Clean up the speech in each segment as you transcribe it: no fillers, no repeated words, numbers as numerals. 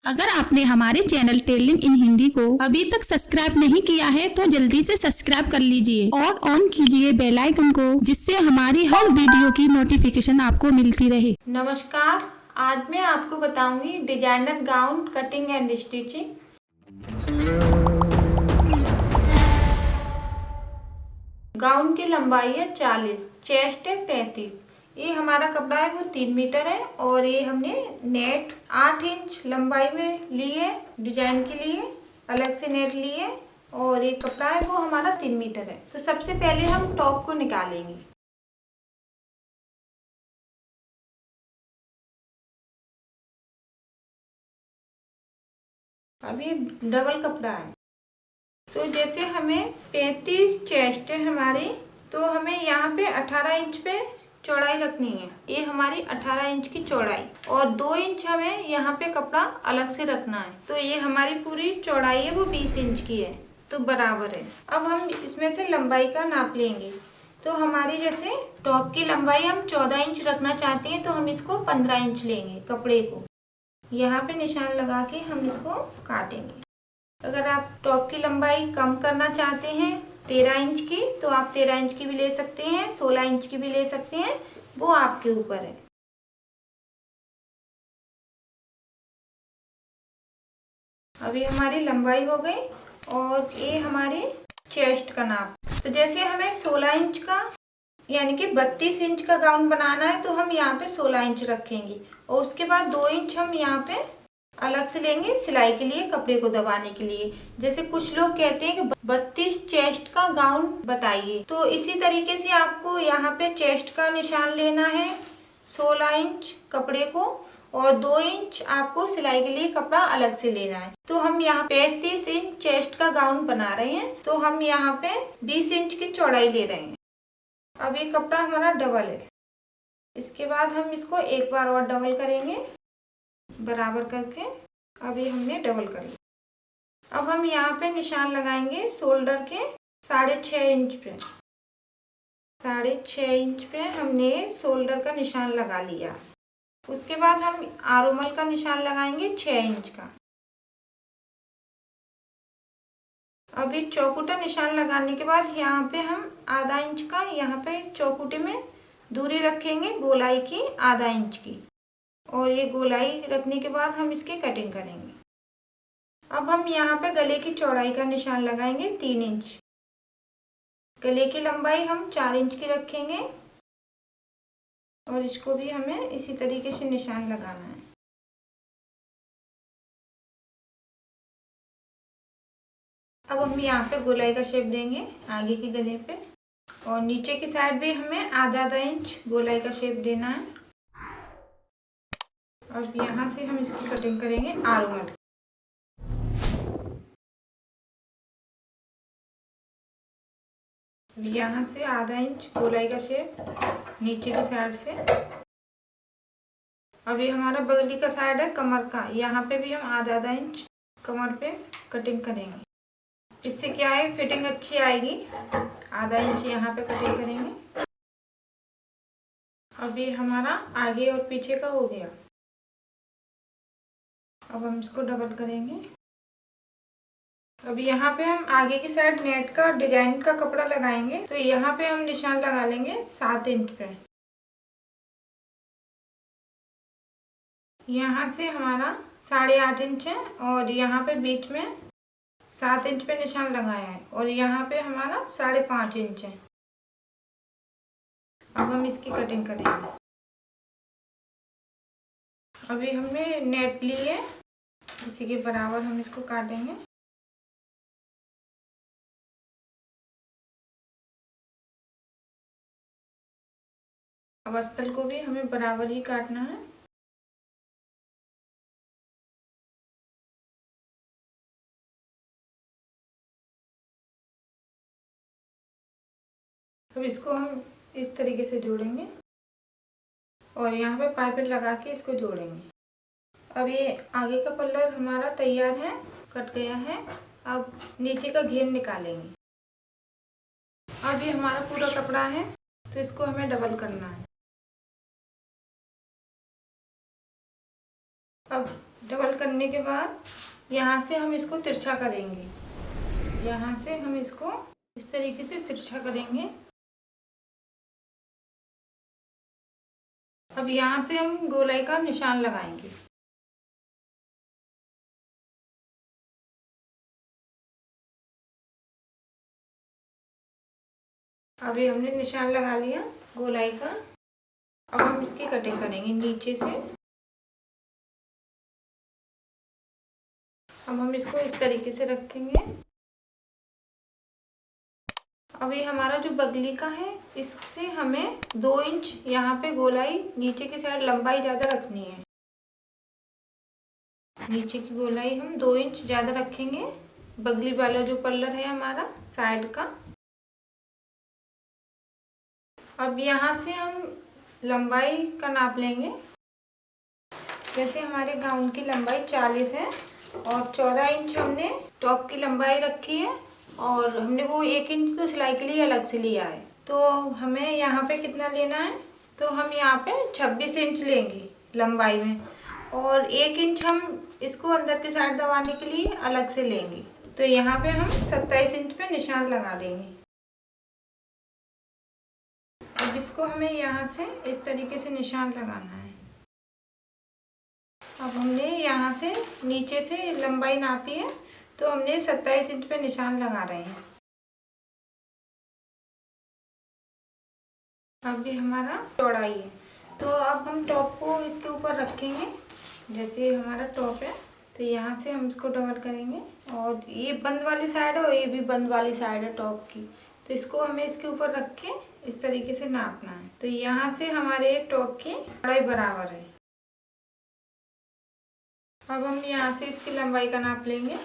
अगर आपने हमारे चैनल टेलिंग इन हिंदी को अभी तक सब्सक्राइब नहीं किया है तो जल्दी से सब्सक्राइब कर लीजिए और ऑन कीजिए बेल आइकन को, जिससे हमारी हर वीडियो की नोटिफिकेशन आपको मिलती रहे। नमस्कार, आज मैं आपको बताऊंगी designer gown cutting and stitching. Gown की लंबाई है 40, चेस्ट है 35। ये हमारा कपड़ा है वो 3 मीटर है और ये हमने नेट 8 इंच लंबाई में ली है। डिजाइन के लिए अलग से नेट ली है और ये कपड़ा है वो हमारा 3 मीटर है। तो सबसे पहले हम टॉप को निकालेंगे। अब ये डबल कपड़ा है, तो जैसे हमें 35 चेस्ट है हमारी, तो हमें यहाँ पे 18 इंच पे चौड़ाई रखनी है। ये हमारी 18 इंच की चौड़ाई और 2 इंच हमें यहाँ पे कपड़ा अलग से रखना है। तो ये हमारी पूरी चौड़ाई है वो 20 इंच की है, तो बराबर है। अब हम इसमें से लंबाई का नाप लेंगे। तो हमारी जैसे टॉप की लंबाई हम 14 इंच रखना चाहते हैं, तो हम इसको 15 इंच लेंगे। कपड़े को यहाँ पे निशान लगा के हम इसको काटेंगे। अगर आप टॉप की लंबाई कम करना चाहते हैं 13 इंच की, तो आप 13 इंच की भी ले सकते हैं, 16 इंच की भी ले सकते हैं, वो आपके ऊपर है। अभी हमारी लंबाई हो गई और ये हमारे चेस्ट का नाप। तो जैसे हमें 16 इंच का यानी कि 32 इंच का गाउन बनाना है, तो हम यहाँ पे 16 इंच रखेंगे और उसके बाद 2 इंच हम यहाँ पे अलग से लेंगे सिलाई के लिए, कपड़े को दबाने के लिए। जैसे कुछ लोग कहते हैं कि 32 चेस्ट का गाउन बताइए, तो इसी तरीके से आपको यहाँ पे चेस्ट का निशान लेना है 16 इंच कपड़े को और 2 इंच आपको सिलाई के लिए कपड़ा अलग से लेना है। तो हम यहाँ 35 इंच चेस्ट का गाउन बना रहे हैं, तो हम यहाँ पे 20 इंच की चौड़ाई ले रहे हैं। अब ये कपड़ा हमारा डबल है, इसके बाद हम इसको एक बार और डबल करेंगे बराबर करके। अब ये हमने डबल कर लिया। अब हम यहाँ पे निशान लगाएंगे शोल्डर के 6.5 इंच पे। 6.5 इंच पे हमने शोल्डर का निशान लगा लिया। उसके बाद हम आर्मोल का निशान लगाएंगे 6 इंच का। अभी चौकुटा निशान लगाने के बाद यहाँ पे हम आधा इंच का यहाँ पे चौकुटे में दूरी रखेंगे, गोलाई की आधा इंच की, और ये गोलाई रखने के बाद हम इसकी कटिंग करेंगे। अब हम यहाँ पे गले की चौड़ाई का निशान लगाएंगे 3 इंच। गले की लंबाई हम 4 इंच की रखेंगे और इसको भी हमें इसी तरीके से निशान लगाना है। अब हम यहाँ पे गोलाई का शेप देंगे आगे के गले पे और नीचे की साइड भी हमें आधा इंच गोलाई का शेप देना है। अब यहाँ से हम इसकी कटिंग करेंगे आर्मोल। यहाँ से आधा इंच गोलाई का शेप नीचे की साइड से। अभी हमारा बगली का साइड है कमर का, यहाँ पे भी हम आधा इंच कमर पे कटिंग करेंगे। इससे क्या है फिटिंग अच्छी आएगी। आधा इंच यहाँ पे कटिंग करेंगे। अभी हमारा आगे और पीछे का हो गया। अब हम इसको डबल करेंगे। अब यहाँ पे हम आगे की साइड नेट का डिजाइन का कपड़ा लगाएंगे, तो यहाँ पे हम निशान लगा लेंगे 7 इंच पे। यहाँ से हमारा 8.5 इंच है और यहाँ पे बीच में 7 इंच पे निशान लगाया है और यहाँ पे हमारा 5.5 इंच है। अब हम इसकी कटिंग करेंगे। अभी हमने नेट ली है, इसी के बराबर हम इसको काटेंगे। अब अस्तर को भी हमें बराबर ही काटना है। अब इसको हम इस तरीके से जोड़ेंगे और यहाँ पे पाइपिंग लगा के इसको जोड़ेंगे। अब ये आगे का पल्ला हमारा तैयार है, कट गया है। अब नीचे का घेर निकालेंगे। अब ये हमारा पूरा कपड़ा है, तो इसको हमें डबल करना है। अब डबल करने के बाद यहाँ से हम इसको तिरछा करेंगे। यहाँ से हम इसको इस तरीके से तिरछा करेंगे। अब यहाँ से हम गोलाई का निशान लगाएंगे। अभी हमने निशान लगा लिया गोलाई का। अब हम इसकी कटिंग करेंगे नीचे से। अब हम इसको इस तरीके से रखेंगे। अभी हमारा जो बगली का है, इससे हमें 2 इंच यहाँ पे गोलाई नीचे की साइड लंबाई ज़्यादा रखनी है। नीचे की गोलाई हम 2 इंच ज़्यादा रखेंगे। बगली वाला जो पल्लर है हमारा साइड का। अब यहाँ से हम लंबाई का नाप लेंगे। जैसे हमारे गाउन की लंबाई 40 है और 14 इंच हमने टॉप की लंबाई रखी है और हमने वो 1 इंच तो सिलाई के लिए अलग से लिया है। तो हमें यहाँ पे कितना लेना है, तो हम यहाँ पे 26 इंच लेंगे लंबाई में और 1 इंच हम इसको अंदर की साइड दबाने के लिए अलग से लेंगे। तो यहाँ पे हम 27 इंच पे निशान लगा देंगे। अब इसको हमें यहाँ से इस तरीके से निशान लगाना है। अब हमने यहाँ से नीचे से लंबाई नापी है, तो हमने 27 इंच पे निशान लगा रहे हैं। अब ये हमारा चौड़ाई है। तो अब हम टॉप को इसके ऊपर रखेंगे। जैसे हमारा टॉप है, तो यहाँ से हम इसको डबल करेंगे और ये बंद वाली साइड है और ये भी बंद वाली साइड है टॉप की। तो इसको हमें इसके ऊपर रख के इस तरीके से नापना है। तो यहाँ से हमारे टॉप की चौड़ाई बराबर है। अब हम यहाँ से इसकी लंबाई का नाप लेंगे।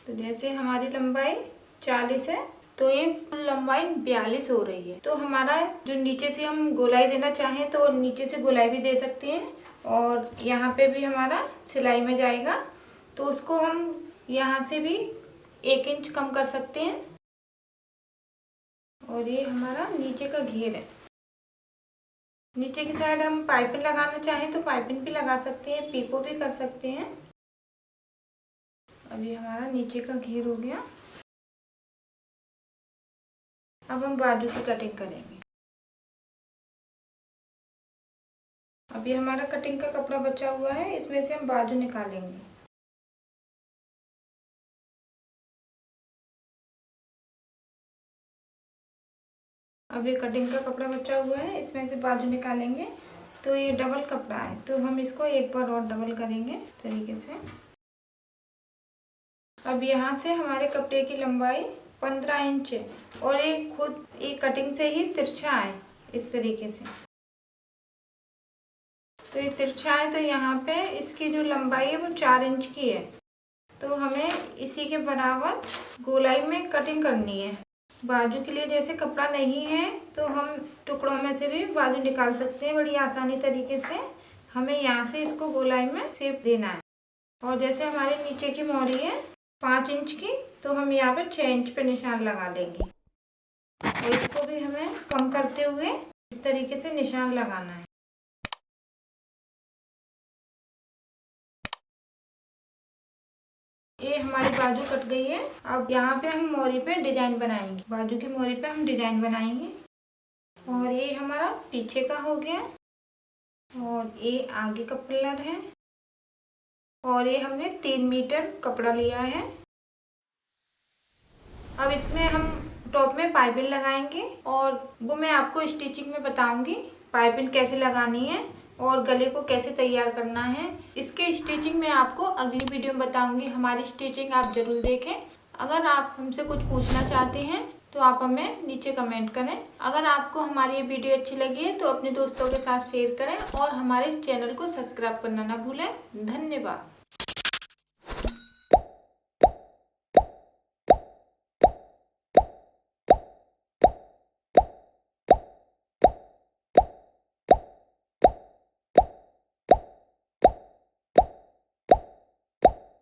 तो जैसे हमारी लंबाई 40 है, तो ये कुल लंबाई 42 हो रही है। तो हमारा जो नीचे से हम गोलाई देना चाहें तो नीचे से गोलाई भी दे सकते हैं और यहाँ पे भी हमारा सिलाई में जाएगा, तो उसको हम यहाँ से भी 1 इंच कम कर सकते हैं। और ये हमारा नीचे का घेर है। नीचे की साइड हम पाइपिंग लगाना चाहें तो पाइपिंग भी लगा सकते हैं, पीको भी कर सकते हैं। अभी हमारा नीचे का घेर हो गया। अब हम बाजू की कटिंग करेंगे। अभी हमारा कटिंग का कपड़ा बचा हुआ है, इसमें से हम बाजू निकालेंगे। अब ये कटिंग का कपड़ा बचा हुआ है, इसमें से बाजू निकालेंगे। तो ये डबल कपड़ा है, तो हम इसको एक बार और डबल करेंगे तरीके से। अब यहाँ से हमारे कपड़े की लंबाई 15 इंच है और ये खुद ये कटिंग से ही तिरछा है इस तरीके से। तो ये तिरछा है, तो यहाँ पे इसकी जो लंबाई है वो 4 इंच की है। तो हमें इसी के बराबर गोलाई में कटिंग करनी है। बाजू के लिए जैसे कपड़ा नहीं है तो हम टुकड़ों में से भी बाजू निकाल सकते हैं बड़ी आसानी तरीके से। हमें यहाँ से इसको गोलाई में शेप देना है। और जैसे हमारे नीचे की मोहरी है 5 इंच की, तो हम यहाँ पे 6 इंच पे निशान लगा देंगे और इसको भी हमें कम करते हुए इस तरीके से निशान लगाना है। ये हमारी बाजू कट गई है। अब यहाँ पे हम मोहरी पे डिजाइन बनाएंगे। बाजू की मोहरी पे हम डिजाइन बनाएंगे। और ये हमारा पीछे का हो गया और ये आगे का पल्लर है और ये हमने 3 मीटर कपड़ा लिया है। अब इसमें हम टॉप में पाइपिंग लगाएंगे और वो मैं आपको स्टिचिंग में बताऊंगी पाइपिंग कैसे लगानी है और गले को कैसे तैयार करना है। इसके स्टिचिंग में आपको अगली वीडियो में बताऊंगी। हमारी स्टिचिंग आप जरूर देखें। अगर आप हमसे कुछ पूछना चाहते हैं तो आप हमें नीचे कमेंट करें। अगर आपको हमारी ये वीडियो अच्छी लगी है तो अपने दोस्तों के साथ शेयर करें और हमारे चैनल को सब्सक्राइब करना ना भूलें। धन्यवाद।